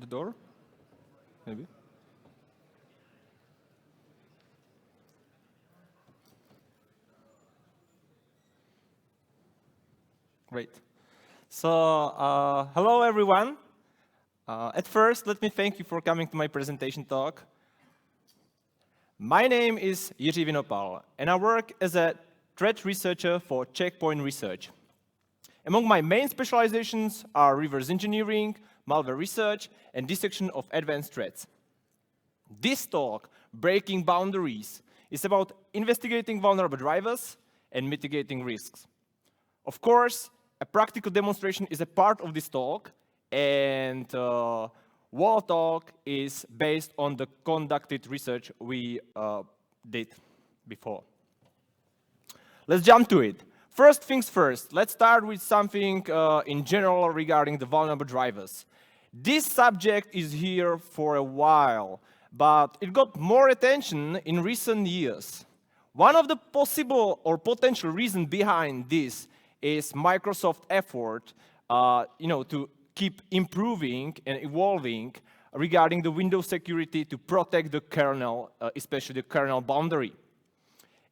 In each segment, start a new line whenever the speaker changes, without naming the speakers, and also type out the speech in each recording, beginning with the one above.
the door? Maybe. Great. So, hello everyone. At first, let me thank you for coming to my presentation talk. My name is Jiri Vinopal, and I work as a threat researcher for Checkpoint Research. Among my main specializations are reverse engineering, malware research, and detection of advanced threats. This talk, Breaking Boundaries, is about investigating vulnerable drivers and mitigating risks. Of course, a practical demonstration is a part of this talk, and wall talk is based on the conducted research we did before. Let's jump to it. First things first, let's start with something in general regarding the vulnerable drivers. This subject is here for a while, but it got more attention in recent years. One of the possible or potential reasons behind this is Microsoft's effort to keep improving and evolving regarding the Windows security to protect the kernel, especially the kernel boundary.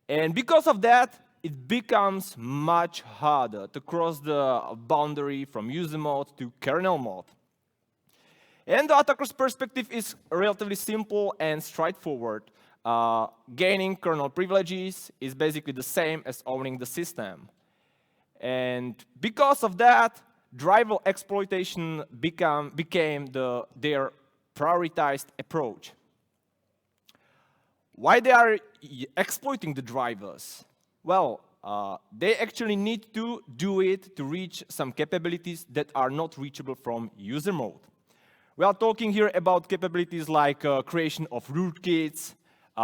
And because of that, it becomes much harder to cross the boundary from user mode to kernel mode. And the attacker's perspective is relatively simple and straightforward. Gaining kernel privileges is basically the same as owning the system. And because of that, driver exploitation became their prioritized approach. Why they are exploiting the drivers? Well, they actually need to do it to reach some capabilities that are not reachable from user mode. We are talking here about capabilities like creation of rootkits,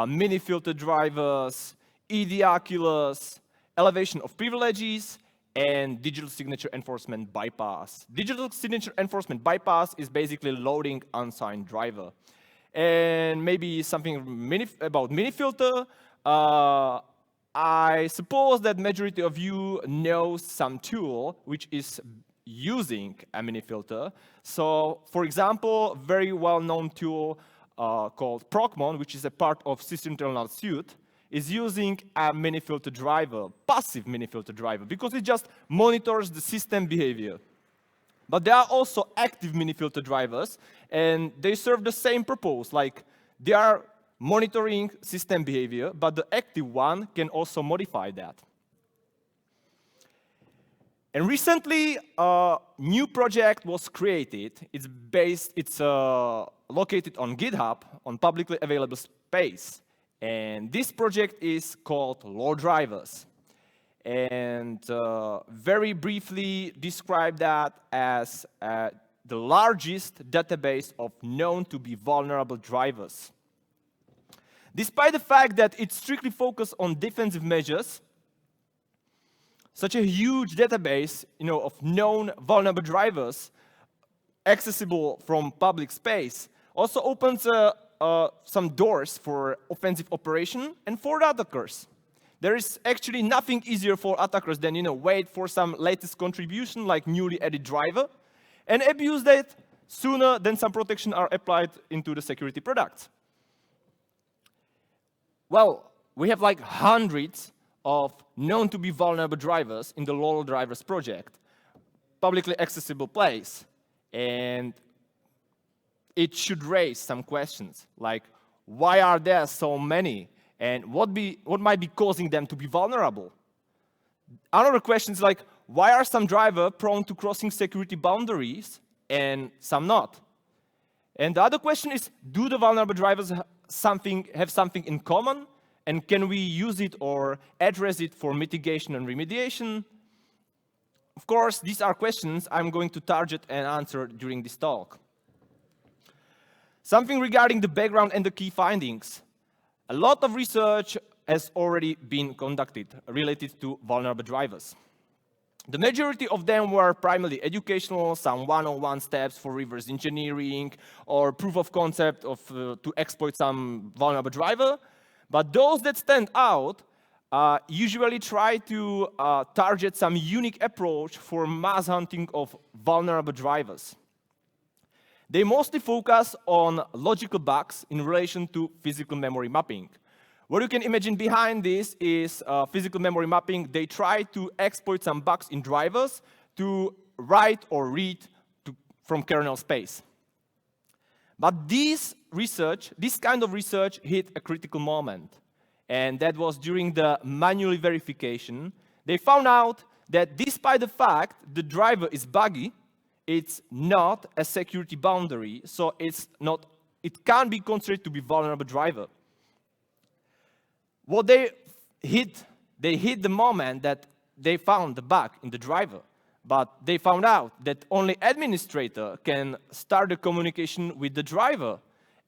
mini-filter drivers, EDR killers, elevation of privileges, and digital signature enforcement bypass. Digital signature enforcement bypass is basically loading unsigned driver. And maybe something about mini-filter. I suppose that majority of you know some tool which is using a mini-filter. So, for example, very well-known tool called Procmon, which is a part of System Internal Suite, is using a mini-filter driver, passive mini-filter driver, because it just monitors the system behavior. But there are also active mini-filter drivers, and they serve the same purpose, like they are monitoring system behavior, but the active one can also modify that. And recently, a new project was created. It's located on GitHub, on publicly available space. And this project is called LOLDrivers. And very briefly describe that as the largest database of known to be vulnerable drivers. Despite the fact that it's strictly focused on defensive measures, such a huge database of known vulnerable drivers accessible from public space also opens some doors for offensive operation and for the attackers. There is actually nothing easier for attackers than wait for some latest contribution like newly added driver and abuse that sooner than some protection are applied into the security products. Well, we have like hundreds of known to be vulnerable drivers in the LOLDrivers project, publicly accessible place, and it should raise some questions like, why are there so many, and what might be causing them to be vulnerable? Another question is like, why are some drivers prone to crossing security boundaries and some not? And the other question is, do the vulnerable drivers have something in common? And can we use it or address it for mitigation and remediation? Of course, these are questions I'm going to target and answer during this talk. Something regarding the background and the key findings. A lot of research has already been conducted related to vulnerable drivers. The majority of them were primarily educational, some one-on-one steps for reverse engineering or proof of concept to exploit some vulnerable driver. But those that stand out usually try to target some unique approach for mass hunting of vulnerable drivers. They mostly focus on logical bugs in relation to physical memory mapping. What you can imagine behind this is physical memory mapping. They try to exploit some bugs in drivers to write or read from kernel space. But this kind of research hit a critical moment. And that was during the manual verification. They found out that despite the fact the driver is buggy, it's not a security boundary, so it can't be considered to be vulnerable driver. What they hit the moment that they found the bug in the driver, but they found out that only administrator can start the communication with the driver.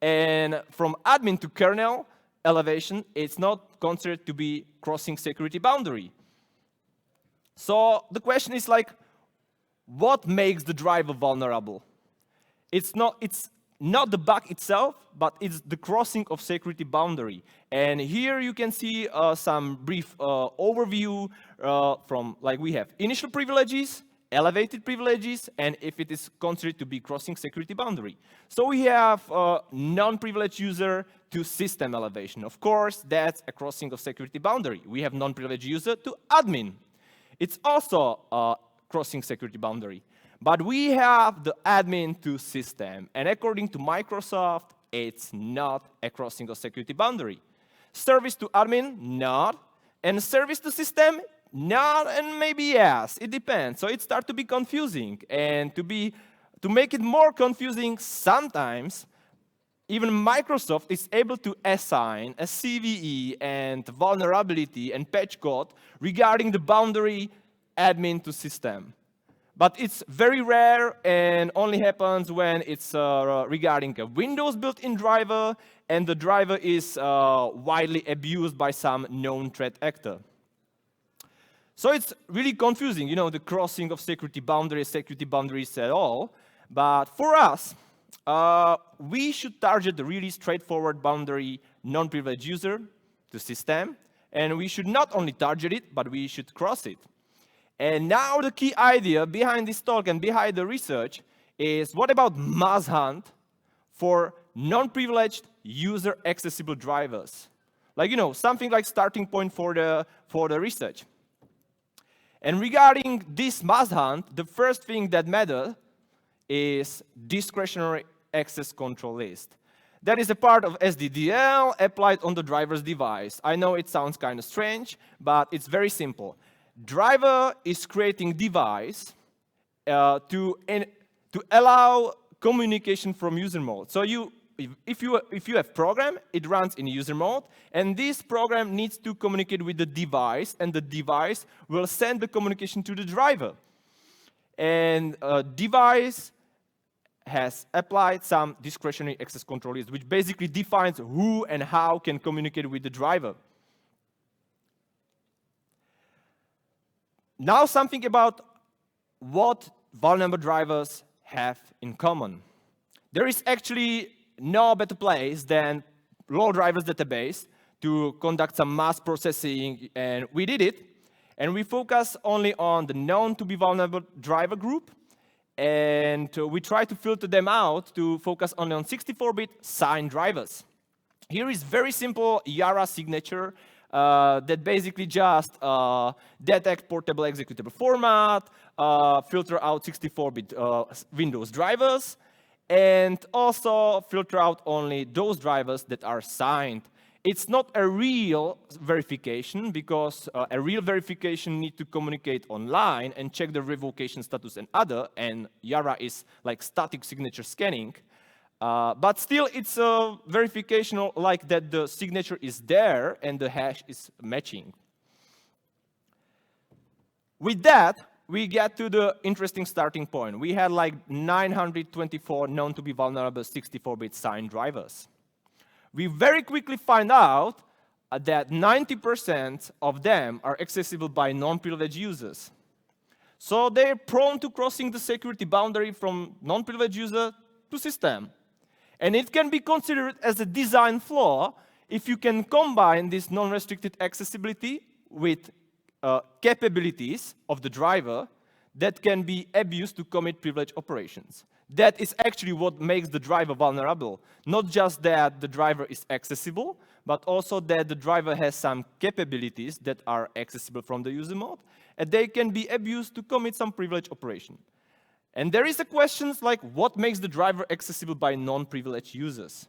And from admin to kernel elevation, it's not considered to be crossing security boundary. So the question is like, what makes the driver vulnerable? It's not the bug itself, but it's the crossing of security boundary. And here you can see some brief overview from, like, we have initial privileges, elevated privileges, and if it is considered to be crossing security boundary. So we have non-privileged user to system elevation. Of course, that's a crossing of security boundary. We have non-privileged user to admin. It's also a crossing security boundary. But we have the admin to system, and according to Microsoft, it's not a crossing of security boundary. Service to admin, not, and service to system, not, and maybe yes, it depends. So it starts to be confusing, and to make it more confusing, sometimes even Microsoft is able to assign a CVE and vulnerability and patch code regarding the boundary admin to system. But it's very rare and only happens when it's regarding a Windows built-in driver and the driver is widely abused by some known threat actor. So it's really confusing, you know, the crossing of security boundaries at all. But for us, we should target the really straightforward boundary non-privileged user to system. And we should not only target it, but we should cross it. And now the key idea behind this talk and behind the research is, what about mass hunt for non-privileged user accessible drivers? Like, you know, something like starting point for the research. And regarding this mass hunt, the first thing that matters is discretionary access control list. That is a part of SDDL applied on the driver's device. I know it sounds kind of strange, but it's very simple. Driver is creating device to allow communication from user mode. So if you have program, it runs in user mode, and this program needs to communicate with the device, and the device will send the communication to the driver. And device has applied some discretionary access control list, which basically defines who and how can communicate with the driver. Now something about what vulnerable drivers have in common. There is actually no better place than LOLDrivers database to conduct some mass processing, and we did it. And we focus only on the known to be vulnerable driver group, and we try to filter them out to focus only on 64-bit signed drivers. Here is very simple Yara signature that basically just detect portable executable format, filter out 64-bit Windows drivers, and also filter out only those drivers that are signed. It's not a real verification, because a real verification needs to communicate online and check the revocation status and other, and Yara is like static signature scanning. But still, it's a verification like that the signature is there and the hash is matching. With that, we get to the interesting starting point. We had like 924 known to be vulnerable 64-bit signed drivers. We very quickly find out that 90% of them are accessible by non-privileged users. So they're prone to crossing the security boundary from non-privileged user to system. And it can be considered as a design flaw if you can combine this non-restricted accessibility with capabilities of the driver that can be abused to commit privileged operations. That is actually what makes the driver vulnerable. Not just that the driver is accessible, but also that the driver has some capabilities that are accessible from the user mode, and they can be abused to commit some privileged operation. And there is a question like, what makes the driver accessible by non-privileged users?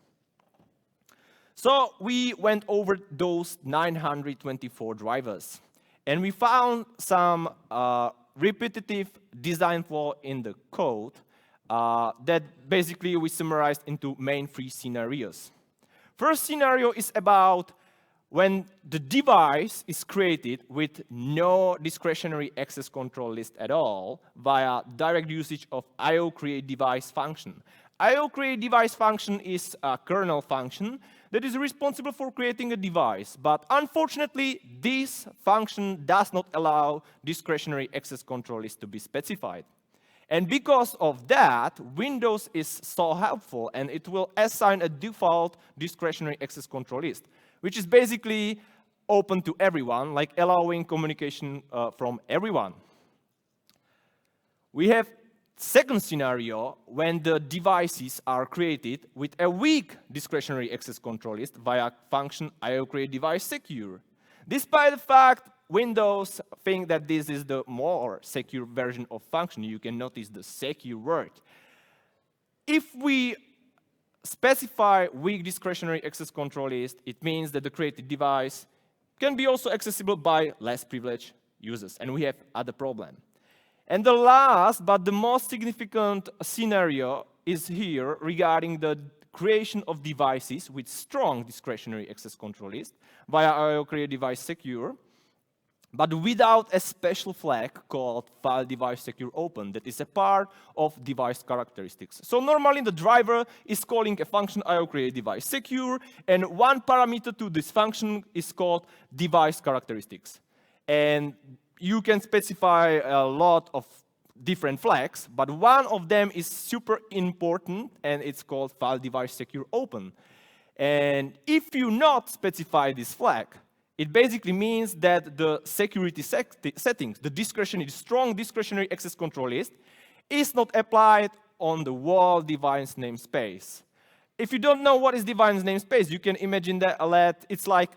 So we went over those 924 drivers, and we found some repetitive design flaw in the code that basically we summarized into main 3 scenarios. First scenario is about when the device is created with no discretionary access control list at all via direct usage of IOCreateDevice function. IOCreateDevice function is a kernel function that is responsible for creating a device, but unfortunately, this function does not allow discretionary access control list to be specified. And because of that, Windows is so helpful, and it will assign a default discretionary access control list, which is basically open to everyone, like allowing communication from everyone. We have second scenario when the devices are created with a weak discretionary access control list via function IOCreateDeviceSecure. Despite the fact Windows think that this is the more secure version of function, you can notice the secure word. If we specify weak discretionary access control list, it means that the created device can be also accessible by less privileged users, and we have other problem. And the last, but the most significant scenario is here regarding the creation of devices with strong discretionary access control list via IOCreateDeviceSecure, but without a special flag called FileDeviceSecureOpen that is a part of device characteristics. So normally the driver is calling a function IOCreateDeviceSecure, and one parameter to this function is called device characteristics. And you can specify a lot of different flags, but one of them is super important, and it's called FileDeviceSecureOpen. And if you not specify this flag, it basically means that the security settings, the strong discretionary access control list, is not applied on the whole device namespace. If you don't know what is device namespace, you can imagine that it's like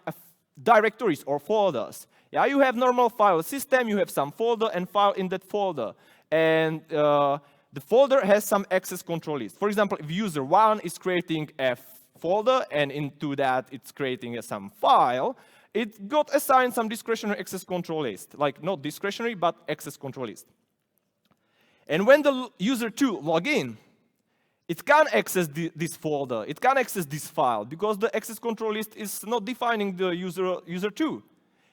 directories or folders. Yeah, you have normal file system, you have some folder and file in that folder. And the folder has some access control list. For example, if user 1 is creating a folder and into that it's creating some file, it got assigned some discretionary access control list, like not discretionary, but access control list. And when the user 2 log in, it can't access this folder, it can't access this file, because the access control list is not defining the user 2.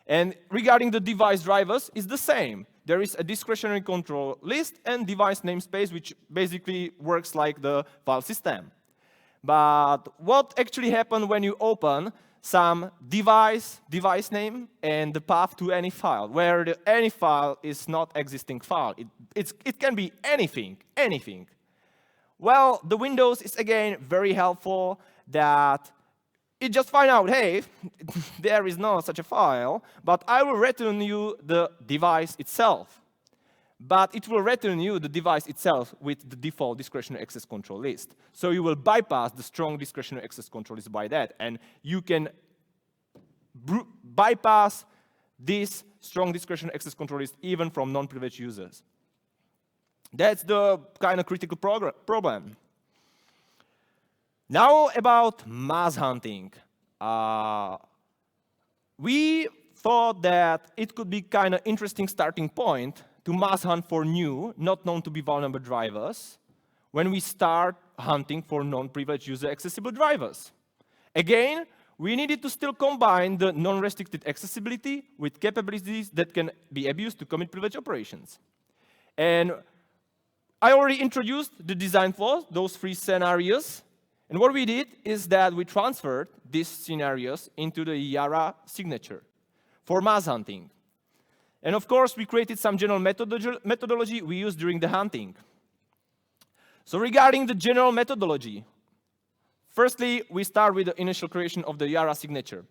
And regarding the device drivers, it's the same. There is a discretionary control list and device namespace, which basically works like the file system. But what actually happened when you open some device name, and the path to any file, where the any file is not existing file? It can be anything. Well, the Windows is again very helpful that it just find out, hey, there is no such a file, but I will return you the device itself. But it will return you the device itself with the default discretionary access control list. So you will bypass the strong discretionary access control list by that, and you can bypass this strong discretionary access control list even from non-privileged users. That's the kind of critical problem. Now about mass hunting. We thought that it could be kind of interesting starting point to mass hunt for new, not known to be vulnerable drivers when we start hunting for non-privileged user accessible drivers. Again, we needed to still combine the non-restricted accessibility with capabilities that can be abused to commit privileged operations. And I already introduced the design flaws, those 3 scenarios. And what we did is that we transferred these scenarios into the Yara signature for mass hunting. And of course, we created some general methodology we used during the hunting. So regarding the general methodology, firstly, we start with the initial creation of the Yara signature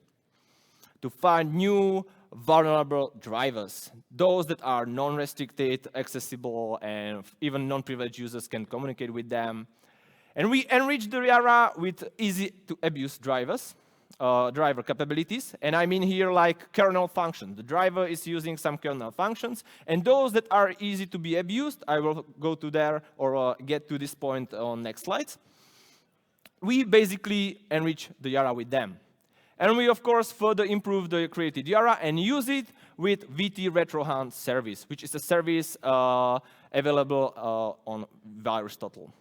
to find new vulnerable drivers, those that are non-restricted, accessible, and even non-privileged users can communicate with them. And we enrich the Yara with easy-to-abuse drivers, driver capabilities. And I mean here like kernel functions. The driver is using some kernel functions. And those that are easy to be abused, I will go to there or get to this point on next slides. We basically enrich the Yara with them. And we, of course, further improve the created Yara and use it with VT RetroHunt service, which is a service available on VirusTotal.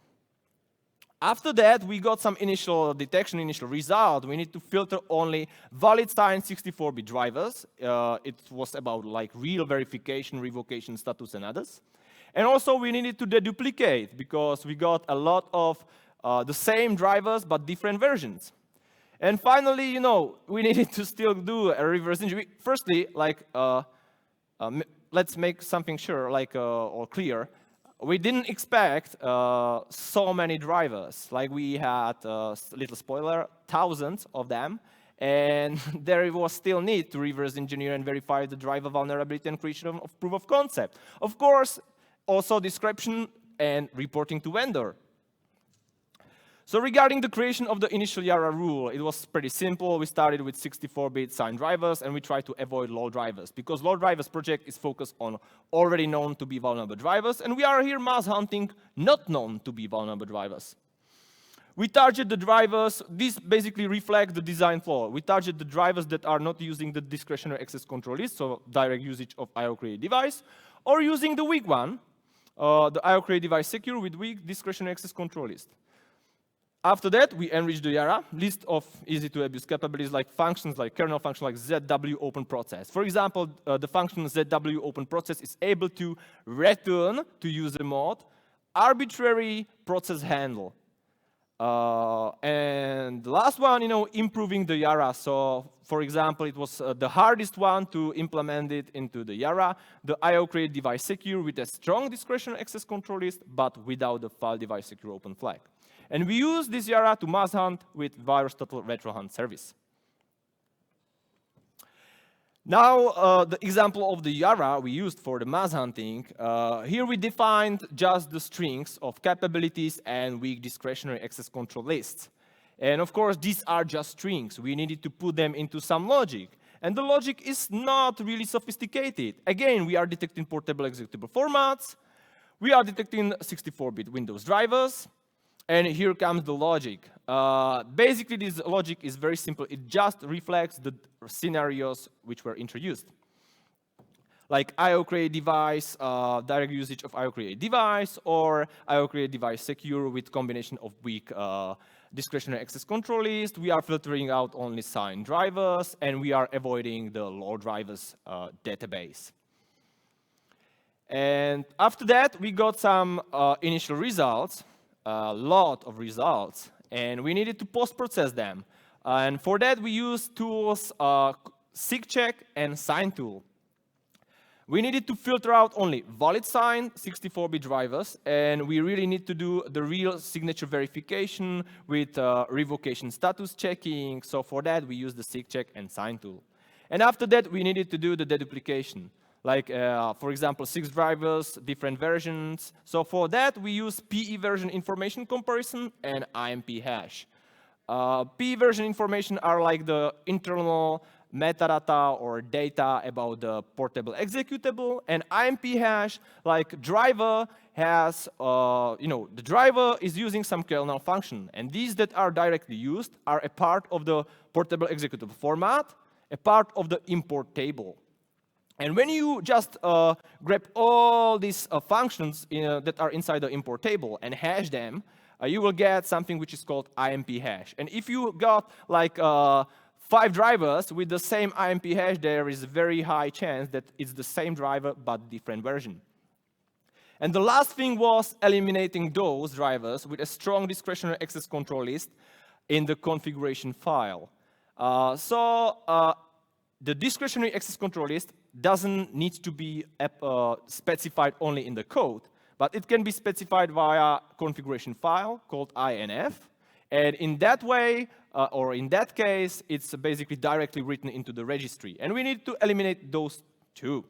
After that, we got some initial detection, initial result. We need to filter only valid signed 64-bit drivers. It was about like real verification, revocation status, and others. And also, we needed to deduplicate because we got a lot of the same drivers but different versions. And finally, we needed to still do a reverse engineering. Firstly, like, let's make something sure, like, or clear. We didn't expect so many drivers. Like, we had, little spoiler, thousands of them. And there was still need to reverse engineer and verify the driver vulnerability and creation of proof of concept. Of course, also description and reporting to vendor. So regarding the creation of the initial Yara rule, it was pretty simple. We started with 64-bit signed drivers, and we tried to avoid LOLDrivers, because LOLDrivers project is focused on already known to be vulnerable drivers, and we are here mass hunting not known to be vulnerable drivers. We target the drivers. This basically reflects the design flaw. We target the drivers that are not using the discretionary access control list, so direct usage of IO create device, or using the weak one, the IO create device secure with weak discretionary access control list. After that, we enrich the Yara list of easy-to-abuse capabilities like functions, like kernel function, like ZW open process. For example, the function ZW open process is able to return to user mode arbitrary process handle. And the last one, improving the Yara. So, for example, it was the hardest one to implement it into the Yara, the IO create device secure with a strong discretionary access control list, but without the file device secure open flag. And we use this Yara to mass hunt with VirusTotal RetroHunt service. Now, the example of the Yara we used for the mass hunting, here we defined just the strings of capabilities and weak discretionary access control lists. And of course, these are just strings. We needed to put them into some logic. And the logic is not really sophisticated. Again, we are detecting portable executable formats. We are detecting 64-bit Windows drivers. And here comes the logic. Basically, this logic is very simple. It just reflects the scenarios which were introduced. Like IO create device, direct usage of IO create device, or IO create device secure with combination of weak discretionary access control list. We are filtering out only signed drivers, and we are avoiding the LOLDrivers database. And after that, we got some initial results. A lot of results, and we needed to post-process them. And for that, we used tools SigCheck and Sign tool. We needed to filter out only valid signed 64-bit drivers, and we really need to do the real signature verification with revocation status checking. So for that, we use the SigCheck and Sign tool. And after that, we needed to do the deduplication. Like, for example, 6 drivers, different versions. So for that, we use PE version information comparison and IMP hash. PE version information are like the internal metadata or data about the portable executable, and IMP hash, like driver has, the driver is using some kernel function, and these that are directly used are a part of the portable executable format, a part of the import table. And when you just grab all these functions that are inside the import table and hash them, you will get something which is called IMP hash. And if you got like 5 drivers with the same IMP hash, there is a very high chance that it's the same driver but different version. And the last thing was eliminating those drivers with a strong discretionary access control list in the configuration file. The discretionary access control list doesn't need to be specified only in the code, but it can be specified via configuration file called INF. And in that way, or in that case, it's basically directly written into the registry. And we need to eliminate those two.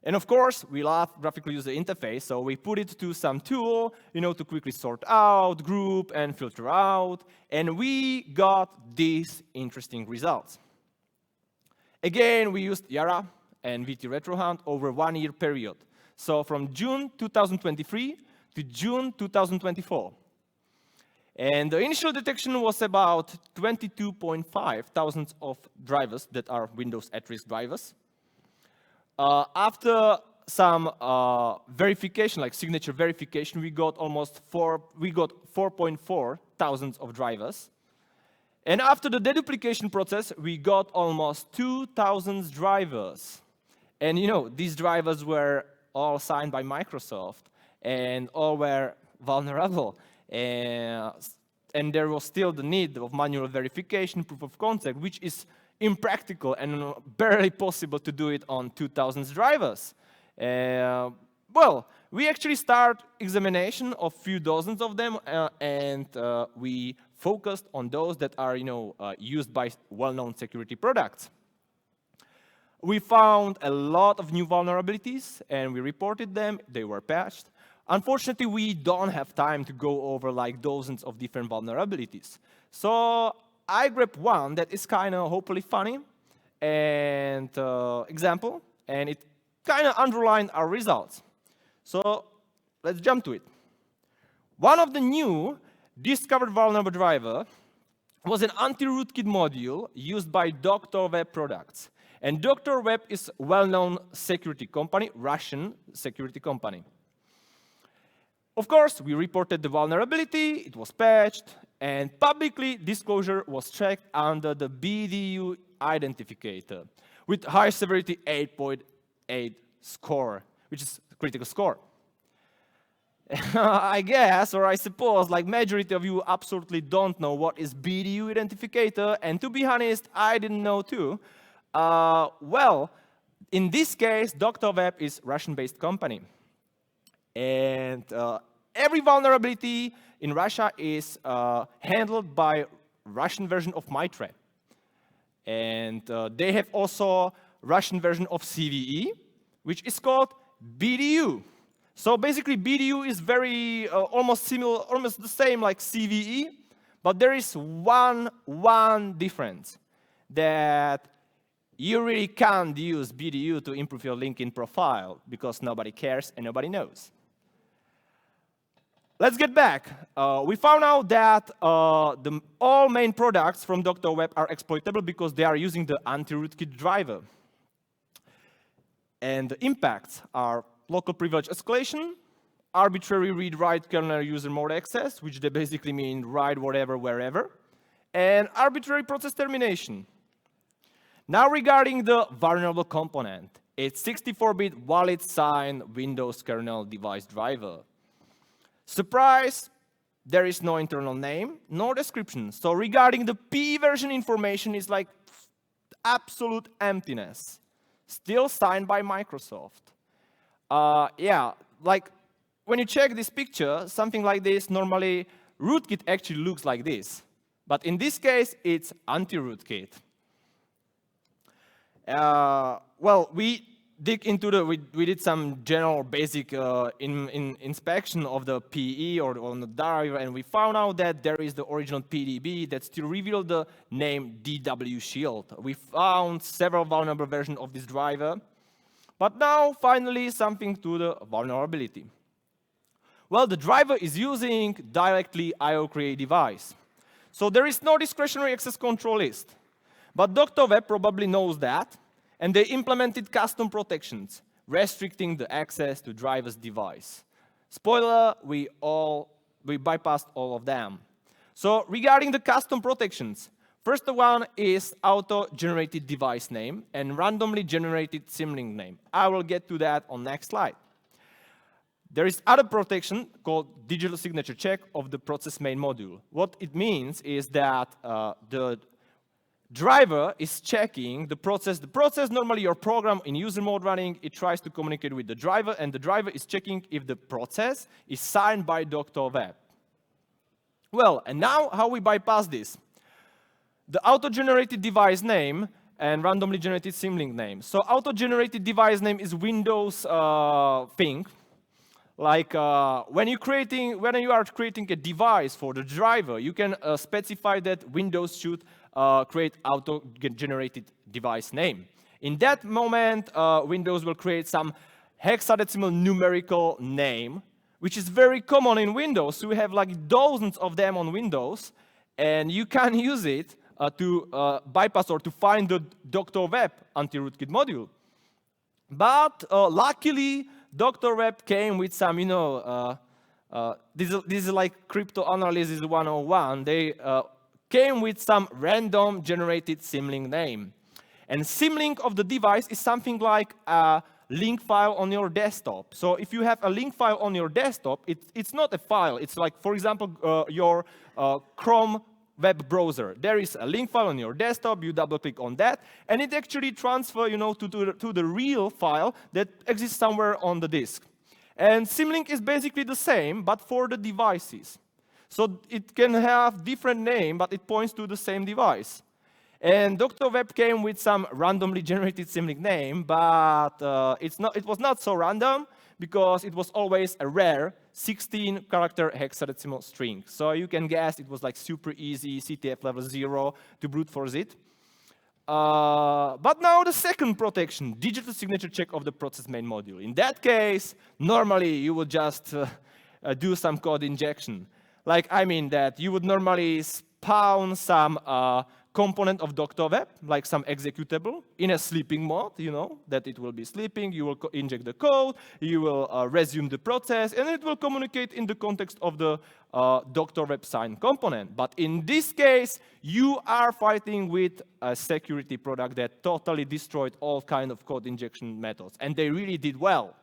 And of course, we love graphical user interface, so we put it to some tool, to quickly sort out, group, and filter out, and we got these interesting results. Again, we used Yara and VT RetroHunt over 1 year period. So from June 2023 to June 2024. And the initial detection was about 22.5 thousands of drivers that are Windows at-risk drivers. After some verification, like signature verification, we got 4.4 thousands of drivers. And after the deduplication process, we got almost 2,000 drivers. And these drivers were all signed by Microsoft, and all were vulnerable. And there was still the need of manual verification, proof of concept, which is impractical and barely possible to do it on 2,000 drivers. Well, we actually start examination of few dozens of them, and we focused on those that are used by well-known security products. We found a lot of new vulnerabilities, and we reported them. They were patched. Unfortunately, we don't have time to go over like dozens of different vulnerabilities. So I grabbed one that is kind of hopefully funny and example, and it kind of underlined our results. So let's jump to it. One of the new discovered vulnerable driver was an anti-rootkit module used by Dr. Web products. And Dr. Web is a well-known security company, Russian security company. Of course, we reported the vulnerability, it was patched, and publicly disclosure was checked under the BDU identificator with high severity 8.8 score, which is a critical score. I guess, or I suppose, like majority of you absolutely don't know what is BDU identificator, and to be honest, I didn't know too. Well, in this case, Dr. Web is Russian-based company. And every vulnerability in Russia is handled by Russian version of MITRE. And they have also Russian version of CVE, which is called BDU. So basically, BDU is very almost similar, almost the same like CVE, but there is one difference, that you really can't use BDU to improve your LinkedIn profile because nobody cares and nobody knows. Let's get back. We found out that all main products from Dr. Web are exploitable because they are using the anti-rootkit driver. And the impacts are local privilege escalation, arbitrary read-write kernel user mode access, which they basically mean write whatever, wherever, and arbitrary process termination. Now regarding the vulnerable component, it's 64-bit valid signed Windows kernel device driver. Surprise, there is no internal name, no description. So regarding the P version information is like absolute emptiness. Still signed by Microsoft. Yeah, like when you check this picture, something like this, normally rootkit actually looks like this. But in this case, it's anti-rootkit. Well, we did some general basic inspection of the PE or on the driver, and we found out that there is the original PDB that still revealed the name DW Shield. We found several vulnerable versions of this driver, but now finally something to the vulnerability. Well, the driver is using directly IO create device, so there is no discretionary access control list. But Dr. Web probably knows that, and they implemented custom protections, restricting the access to driver's device. Spoiler, we bypassed all of them. So regarding the custom protections, first one is auto-generated device name and randomly generated symlink name. I will get to that on next slide. There is other protection called digital signature check of the process main module. What it means is that the driver is checking the process. The process, normally your program in user mode running, it tries to communicate with the driver, and the driver is checking if the process is signed by Dr. Web. Well, and now how we bypass this? The auto-generated device name and randomly generated symlink name. So auto-generated device name is Windows thing. Like when you are creating a device for the driver, you can specify that Windows should create auto-generated device name. In that moment, Windows will create some hexadecimal numerical name, which is very common in Windows. So we have like dozens of them on Windows, and you can use it to bypass or to find the Dr. Web anti-rootkit module. But luckily, Dr. Web came with some, this is like crypto analysis 101. They came with some random generated symlink name. And symlink of the device is something like a link file on your desktop. So if you have a link file on your desktop, it's not a file. It's like, for example, your Chrome web browser. There is a link file on your desktop, you double click on that, and it actually transfers, to the real file that exists somewhere on the disk. And symlink is basically the same, but for the devices. So it can have different name, but it points to the same device. And Dr. Web came with some randomly generated symlink name, but it was not so random, because it was always a rare 16-character hexadecimal string. So you can guess it was like super easy, CTF level 0 to brute force it. But now the second protection, digital signature check of the process main module. In that case, normally you would just do some code injection. Like, I mean that you would normally spawn some component of Dr. Web, like some executable, in a sleeping mode, that it will be sleeping, you will inject the code, you will resume the process, and it will communicate in the context of the Dr. Web sign component. But in this case, you are fighting with a security product that totally destroyed all kind of code injection methods, and they really did well.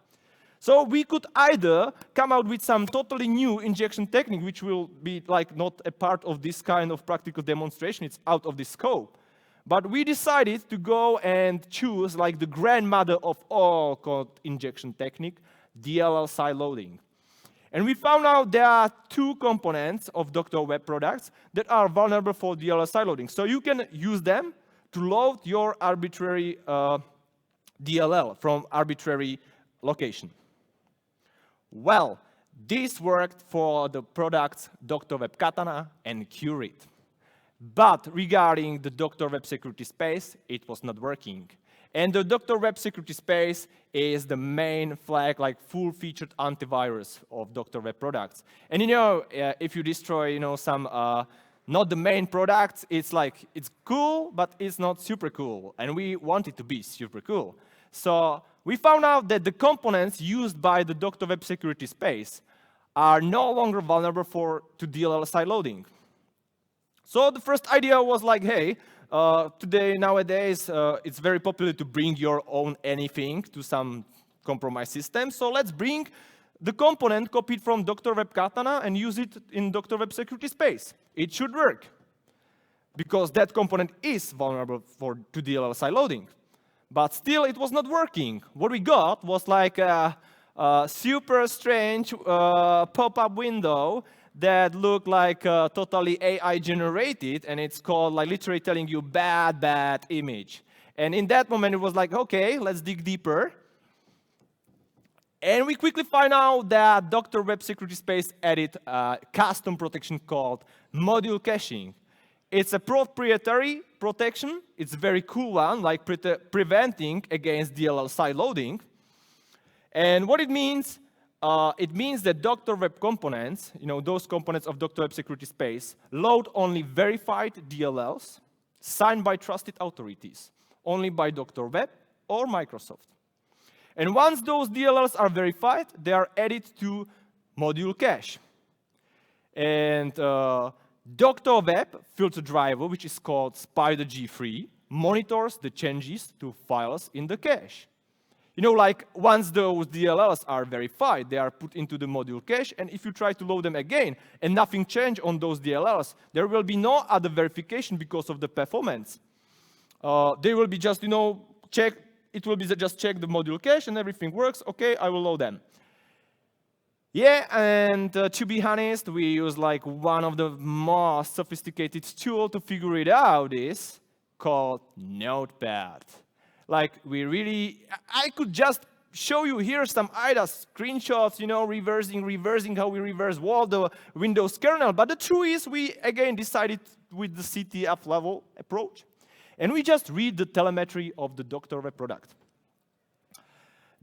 So we could either come out with some totally new injection technique, which will be like not a part of this kind of practical demonstration, it's out of the scope. But we decided to go and choose like the grandmother of all code injection technique, DLL side loading. And we found out there are two components of Dr. Web products that are vulnerable for DLL side loading. So you can use them to load your arbitrary DLL from arbitrary location. Well, this worked for the products Dr. Web Katana and Curate. But regarding the Dr. Web security space, it was not working. And the Dr. Web security space is the main flag, like full-featured antivirus of Dr. Web products. And if you destroy, some not the main products, it's cool, but it's not super cool. And we want it to be super cool. So we found out that the components used by the Dr. Web security space are no longer vulnerable to DLL side loading. So the first idea was like, hey, nowadays, it's very popular to bring your own anything to some compromised system. So let's bring the component copied from Dr. Web Katana and use it in Dr. Web security space. It should work, because that component is vulnerable to DLL side loading. But still, it was not working. What we got was like a super strange pop-up window that looked like totally AI generated, and it's called like literally telling you bad image. And in that moment, it was like, okay, let's dig deeper. And we quickly find out that Dr. Web security space added a custom protection called module caching. It's a proprietary protection. It's a very cool one, like preventing against DLL side loading. And what it means that Dr. Web components, those components of Dr. Web security space, load only verified DLLs signed by trusted authorities, only by Dr. Web or Microsoft. And once those DLLs are verified, they are added to module cache. And Dr. Web filter driver, which is called Spider G3, monitors the changes to files in the cache. Like once those DLLs are verified, they are put into the module cache, and if you try to load them again and nothing changed on those DLLs, there will be no other verification because of the performance. They will be just, just check the module cache and everything works. Okay, I will load them. Yeah, and to be honest, we use like one of the most sophisticated tools to figure it out is called Notepad. Like we really, I could just show you here some IDA screenshots, you know, reversing how we reverse all the Windows kernel. But the truth is we again decided with the CTF level approach. And we just read the telemetry of the Dr. Web product.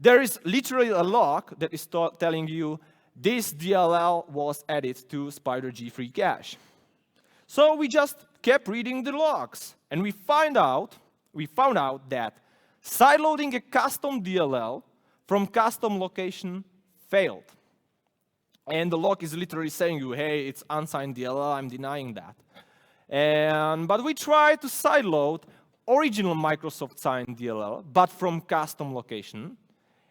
There is literally a log that is telling you this DLL was added to Spider G3 cache. So we just kept reading the logs, and we found out that sideloading a custom DLL from custom location failed. And the log is literally saying you, hey, it's unsigned DLL, I'm denying that. But we tried to sideload original Microsoft signed DLL, but from custom location.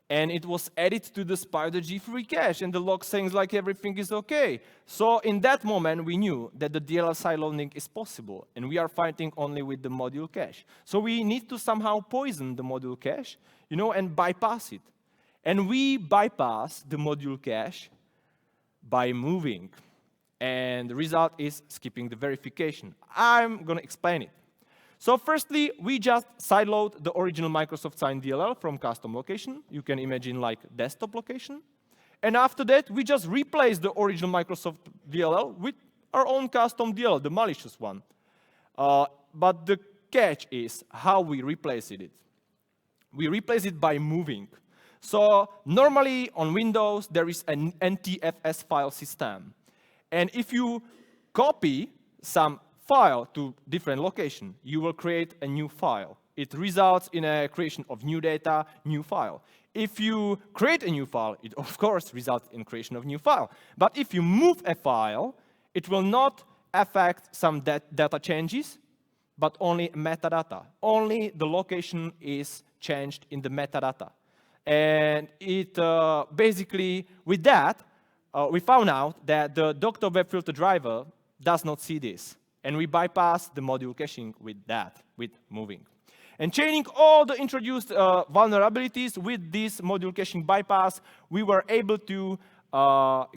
And it was added to the Spider G3 cache, and the log saying like everything is okay. So in that moment, we knew that the DLL sideloading is possible, and we are fighting only with the module cache. So we need to somehow poison the module cache, you know, and bypass it. And we bypass the module cache by moving. And the result is skipping the verification. I'm going to explain it. So firstly, we just sideload the original Microsoft signed DLL from custom location. You can imagine like desktop location. And after that, we just replace the original Microsoft DLL with our own custom DLL, the malicious one. But the catch is how we replace it. We replace it by moving. So normally on Windows, there is an NTFS file system. And if you copy some file to different location, you will create a new file. It results in a creation of new data, new file. If you create a new file, it of course results in creation of new file. But if you move a file, it will not affect some data changes, but only metadata. Only the location is changed in the metadata. And it basically, with that, we found out that the Dr. Web filter driver does not see this. And we bypass the module caching with that, with moving. And chaining all the introduced vulnerabilities with this module caching bypass, we were able to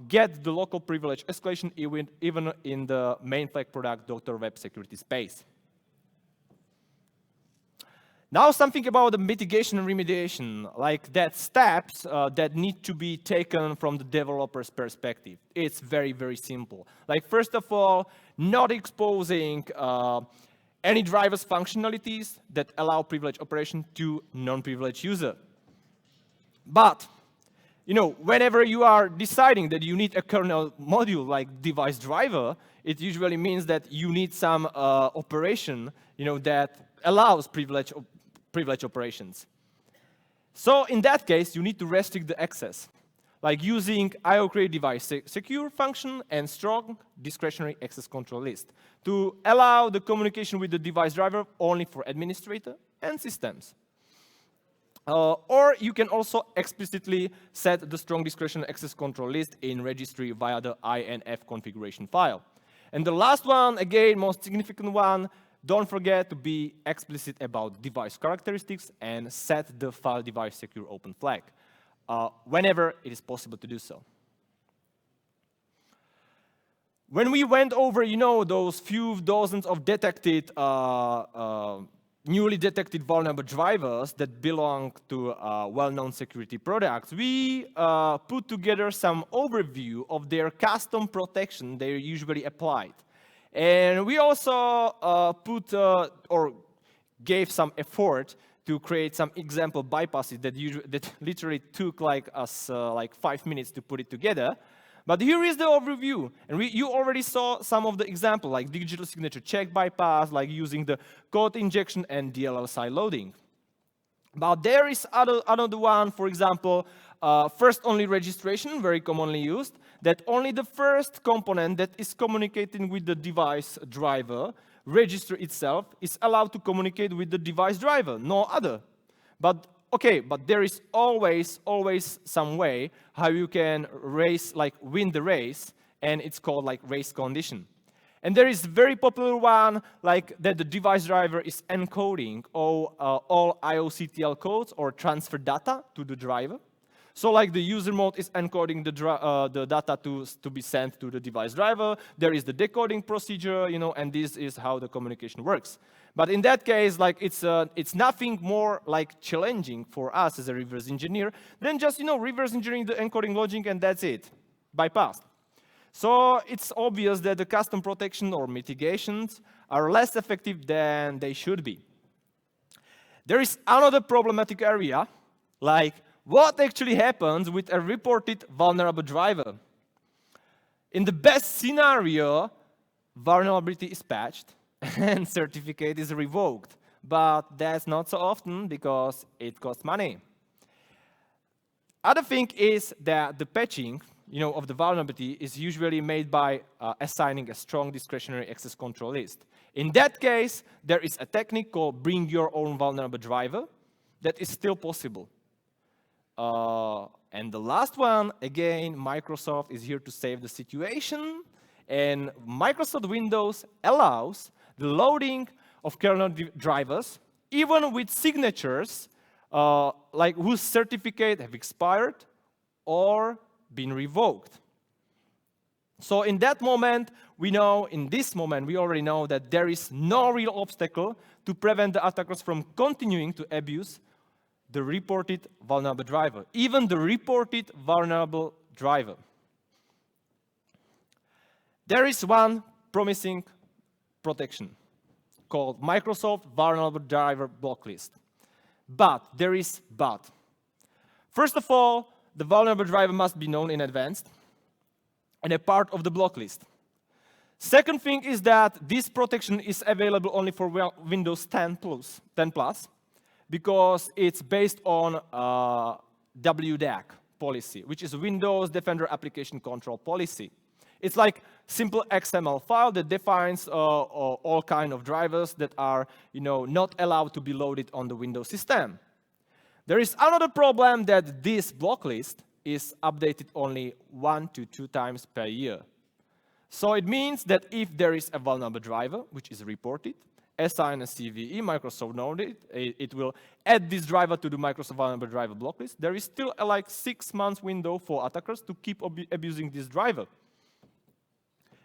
get the local privilege escalation even in the main flag product Dr. Web security space. Now something about the mitigation and remediation, like that steps that need to be taken from the developer's perspective. It's very, very simple. Like first of all, not exposing any drivers functionalities that allow privilege operation to non-privileged user. But, you know, whenever you are deciding that you need a kernel module like device driver, it usually means that you need some operation, you know, that allows privilege operations. So in that case, you need to restrict the access, like using IO-create device secure function and strong discretionary access control list to allow the communication with the device driver only for administrator and systems. Or you can also explicitly set the strong discretionary access control list in registry via the INF configuration file. And the last one, again, most significant one, don't forget to be explicit about device characteristics and set the file device secure open flag whenever it is possible to do so. When we went over, you know, those few dozens of detected, newly detected vulnerable drivers that belong to well-known security products, we put together some overview of their custom protection they usually applied. And we also or gave some effort to create some example bypasses that literally took like us like 5 minutes to put it together. But here is the overview. And you already saw some of the examples, like digital signature check bypass, like using the code injection and DLL side loading. But there is another one, for example, first only registration, very commonly used, that only the first component that is communicating with the device driver, register itself, is allowed to communicate with the device driver, no other. But okay, but there is always some way how you can win the race, and it's called like race condition. And there is a very popular one, like that the device driver is encoding all IOCTL codes or transfer data to the driver. So like the user mode is encoding the data to be sent to the device driver. There is the decoding procedure, and this is how the communication works. But in that case, like it's nothing more like challenging for us as a reverse engineer than just reverse engineering the encoding logic, and that's it, bypassed. So it's obvious that the custom protection or mitigations are less effective than they should be. There is another problematic area, like what actually happens with a reported vulnerable driver. In the best scenario, vulnerability is patched and certificate is revoked. But that's not so often because it costs money. Other thing is that the patching of the vulnerability is usually made by assigning a strong discretionary access control list. In that case, there is a technique called bring your own vulnerable driver that is still possible. And the last one, again, Microsoft is here to save the situation. And Microsoft Windows allows the loading of kernel drivers, even with signatures like whose certificate have expired or been revoked. So in that moment, we already know that there is no real obstacle to prevent the attackers from continuing to abuse the reported vulnerable driver, even the reported vulnerable driver. There is one promising protection called Microsoft Vulnerable Driver Blocklist. But there is but. First of all, the vulnerable driver must be known in advance and a part of the block list. Second thing is that this protection is available only for Windows 10 Plus, because it's based on WDAC policy, which is Windows Defender Application Control Policy. It's like simple XML file that defines all kind of drivers that are not allowed to be loaded on the Windows system. There is another problem that this block list is updated only 1 to 2 times per year. So it means that if there is a vulnerable driver, which is reported, assign a CVE, Microsoft knows it will add this driver to the Microsoft Vulnerable Driver block list. There is still a 6 months window for attackers to keep abusing this driver.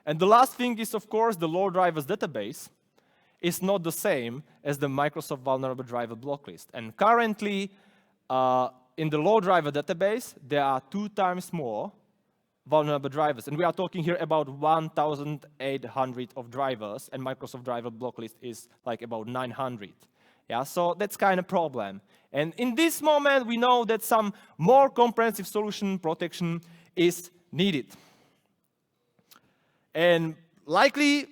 And the last thing is, of course, the LOLDrivers database is not the same as the Microsoft Vulnerable Driver block list. And currently, in the LOLDriver database, there are 2 times more vulnerable drivers. And we are talking here about 1,800 of drivers, and Microsoft Driver block list is like about 900. Yeah, so that's kind of problem. And in this moment, we know that some more comprehensive solution protection is needed. And likely,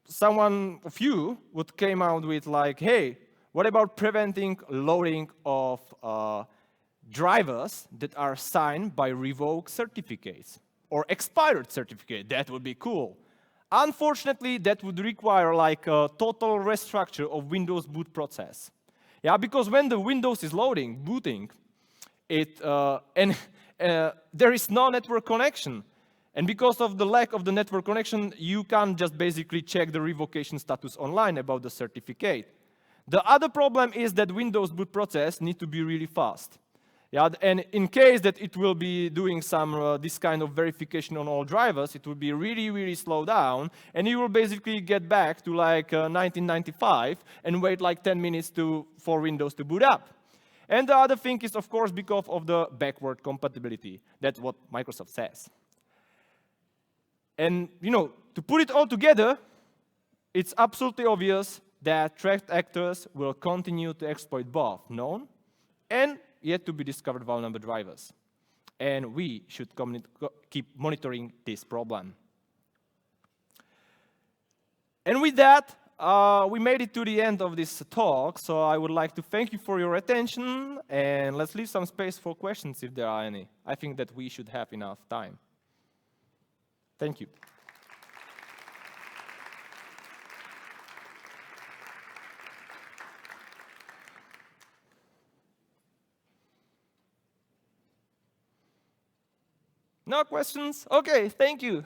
someone of you would came out with like, hey, what about preventing loading of drivers that are signed by revoked certificates or expired certificate? That would be cool. Unfortunately, that would require like a total restructure of Windows boot process. Yeah, because when the Windows is booting, there is no network connection. And because of the lack of the network connection, you can't just basically check the revocation status online about the certificate. The other problem is that Windows boot process needs to be really fast. Yeah, and in case that it will be doing some this kind of verification on all drivers, it will be really, really slow down, and you will basically get back to like 1995 and wait like 10 minutes for Windows to boot up. And the other thing is, of course, because of the backward compatibility. That's what Microsoft says. And to put it all together, it's absolutely obvious that threat actors will continue to exploit both known and yet to be discovered vulnerable drivers. And we should keep monitoring this problem. And with that, we made it to the end of this talk, so I would like to thank you for your attention, and let's leave some space for questions if there are any. I think that we should have enough time. Thank you. No questions? Okay, thank you.